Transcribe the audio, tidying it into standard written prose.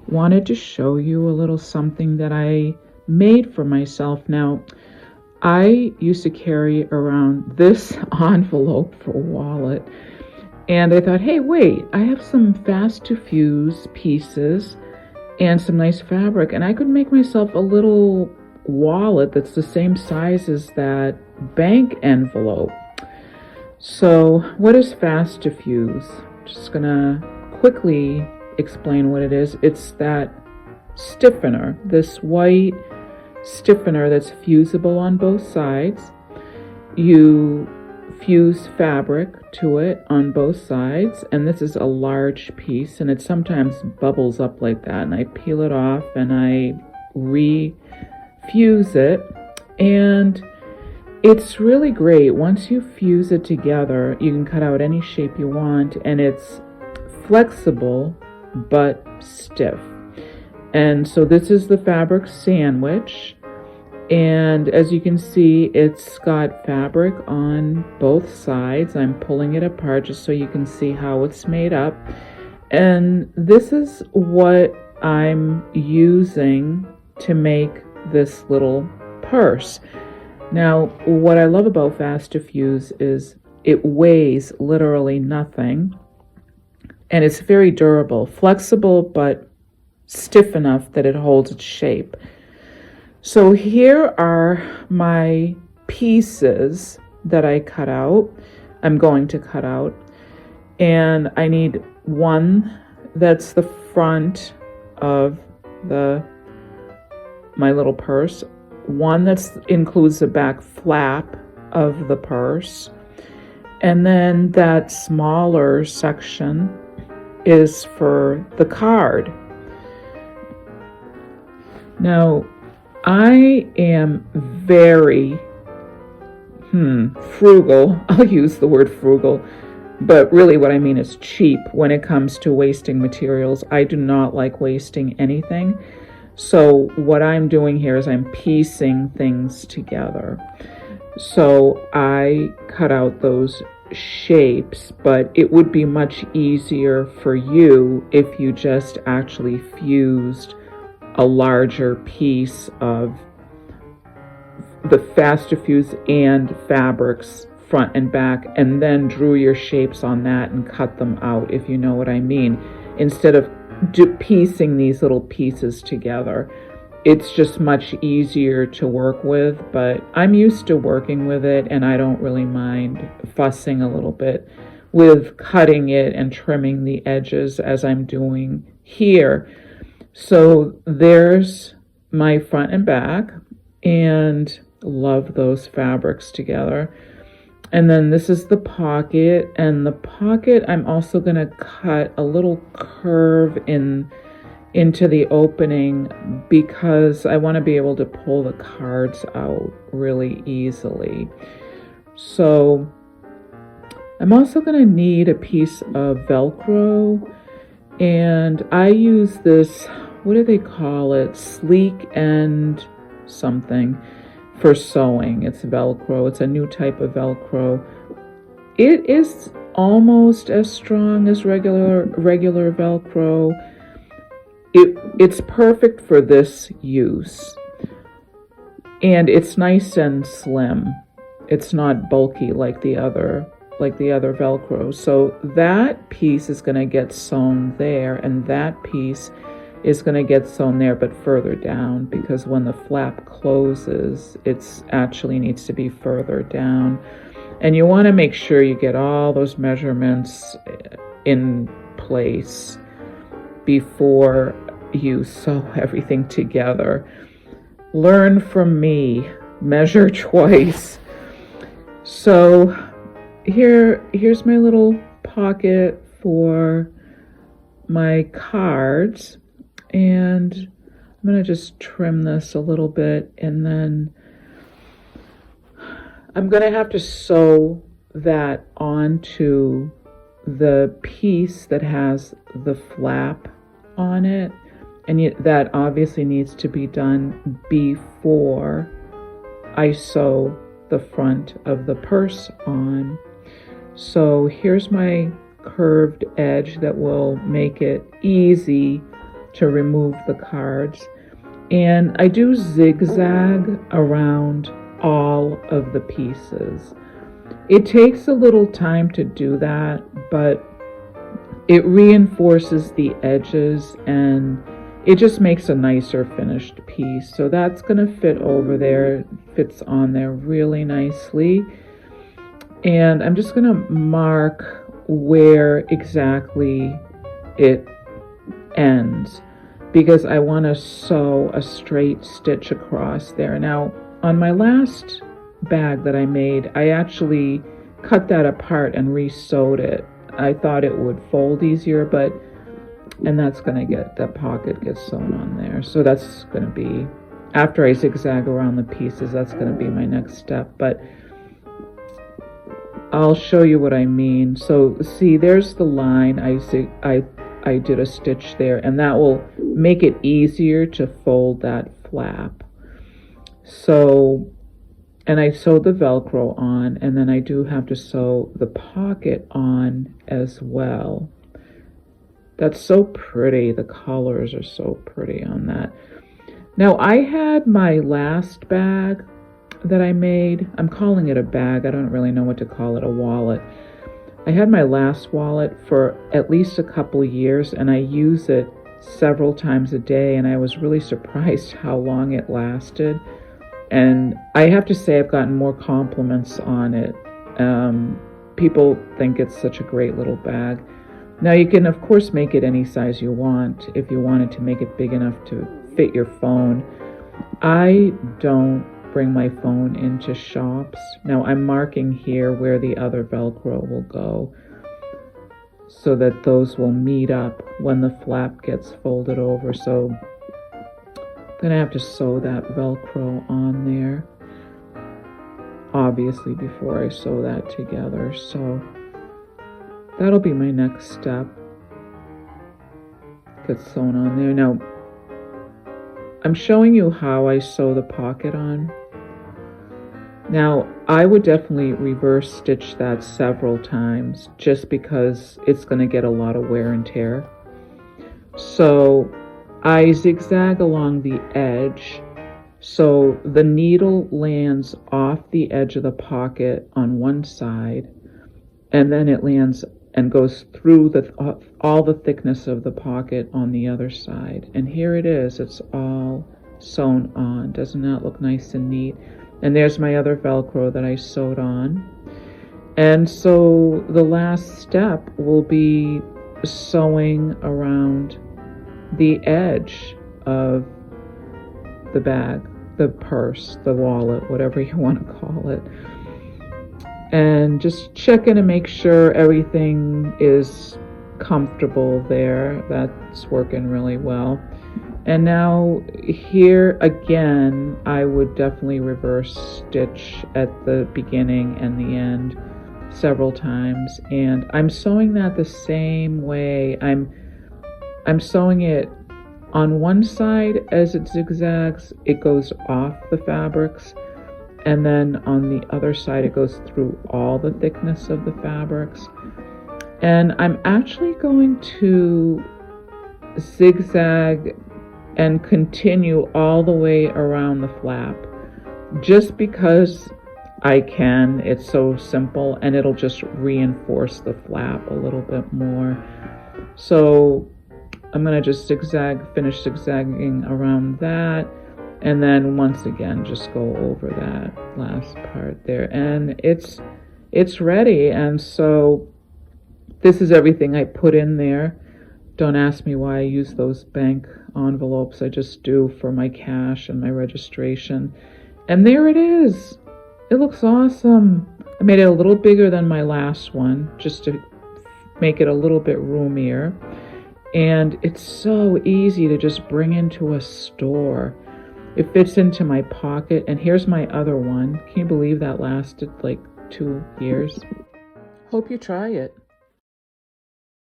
wanted to show you a little something that I made for myself. Now, I used to carry around this envelope for a wallet, and I thought, hey, wait, I have some fast to fuse pieces and some nice fabric, and I could make myself a little wallet that's the same size as that bank envelope. So, what is fast to fuse? Just gonna quickly explain what it is. It's that stiffener, this white stiffener that's fusible on both sides. You fuse fabric to it on both sides, and this is a large piece, and it sometimes bubbles up like that, and I peel it off and I refuse it, and it's really great. Once you fuse it together, you can cut out any shape you want, and it's flexible but stiff. And so this is the fabric sandwich, and as you can see, it's got fabric on both sides. I'm pulling it apart just so you can see how it's made up. And this is what I'm using to make this little purse. Now, what I love about Fast to Fuse is it weighs literally nothing, and it's very durable, flexible, but stiff enough that it holds its shape. So here are my pieces that I cut out. I'm going to cut out, and I need one that's the front of my little purse, one that includes the back flap of the purse, and then that smaller section is for the card. Now, I am very frugal. I'll use the word frugal, but really what I mean is cheap when it comes to wasting materials. I do not like wasting anything. So what I'm doing here is I'm piecing things together. So I cut out those shapes, but it would be much easier for you if you just actually fused a larger piece of the Fast to Fuse and fabrics front and back, and then drew your shapes on that and cut them out, if you know what I mean, instead of piecing these little pieces together. It's just much easier to work with, but I'm used to working with it, and I don't really mind fussing a little bit with cutting it and trimming the edges as I'm doing here. So there's my front and back, and love those fabrics together. And then this is the pocket, and the pocket I'm also going to cut a little curve into the opening because I want to be able to pull the cards out really easily. So I'm also going to need a piece of Velcro, and I use this, what do they call it? Sleek End something for sewing. It's Velcro. It's a new type of Velcro. It is almost as strong as regular Velcro. It's perfect for this use, and it's nice and slim. It's not bulky like the other Velcro. So that piece is going to get sewn there, and that piece is going to get sewn there, but further down, because when the flap closes, it actually needs to be further down. And you want to make sure you get all those measurements in place before you sew everything together. Learn from me, measure twice. So here's my little pocket for my cards. And I'm going to just trim this a little bit, and then I'm going to have to sew that onto the piece that has the flap on it. And that obviously needs to be done before I sew the front of the purse on. So here's my curved edge that will make it easy to remove the cards. And I do zigzag around all of the pieces. It takes a little time to do that, but it reinforces the edges and it just makes a nicer finished piece. So that's going to fit over there, fits on there really nicely. And I'm just going to mark where exactly it ends, because I want to sew a straight stitch across there. Now, on my last bag that I made, I actually cut that apart and re-sewed it. I thought it would fold easier, and that's going to get, that pocket gets sewn on there. So that's going to be, after I zigzag around the pieces, that's going to be my next step. But I'll show you what I mean. So see, there's the line. I did a stitch there, and that will make it easier to fold that flap. So, and I sewed the Velcro on, and then I do have to sew the pocket on as well. That's so pretty. The colors are so pretty on that. Now, I had my last bag that I made. I'm calling it a bag. I don't really know what to call it, a wallet. I had my last wallet for at least a couple of years, and I use it several times a day, and I was really surprised how long it lasted. And I have to say, I've gotten more compliments on it. People think it's such a great little bag. Now, you can, of course, make it any size you want if you wanted to make it big enough to fit your phone. I don't bring my phone into shops. Now, I'm marking here where the other Velcro will go so that those will meet up when the flap gets folded over. So I'm going to have to sew that Velcro on there, obviously, before I sew that together. So that'll be my next step. Get sewn on there. Now, I'm showing you how I sew the pocket on. Now, I would definitely reverse stitch that several times just because it's going to get a lot of wear and tear. So I zigzag along the edge so the needle lands off the edge of the pocket on one side, and then it lands and goes through all the thickness of the pocket on the other side. And here it is. It's all sewn on. Doesn't that look nice and neat? And there's my other Velcro that I sewed on. And so the last step will be sewing around the edge of the bag, the purse, the wallet, whatever you want to call it. And just checking to make sure everything is comfortable there. That's working really well. And now here again, I would definitely reverse stitch at the beginning and the end several times. And I'm sewing that the same way. I'm sewing it on one side as it zigzags, it goes off the fabrics. And then on the other side, it goes through all the thickness of the fabrics. And I'm actually going to zigzag and continue all the way around the flap, just because I can. It's so simple, and it'll just reinforce the flap a little bit more. So I'm going to just finish zigzagging around that. And then once again, just go over that last part there. And it's ready. And so this is everything I put in there. Don't ask me why I use those bank envelopes. I just do for my cash and my registration. And there it is. It looks awesome. I made it a little bigger than my last one, just to make it a little bit roomier. And it's so easy to just bring into a store. It fits into my pocket. And here's my other one. Can you believe that lasted like 2 years? Hope you try it.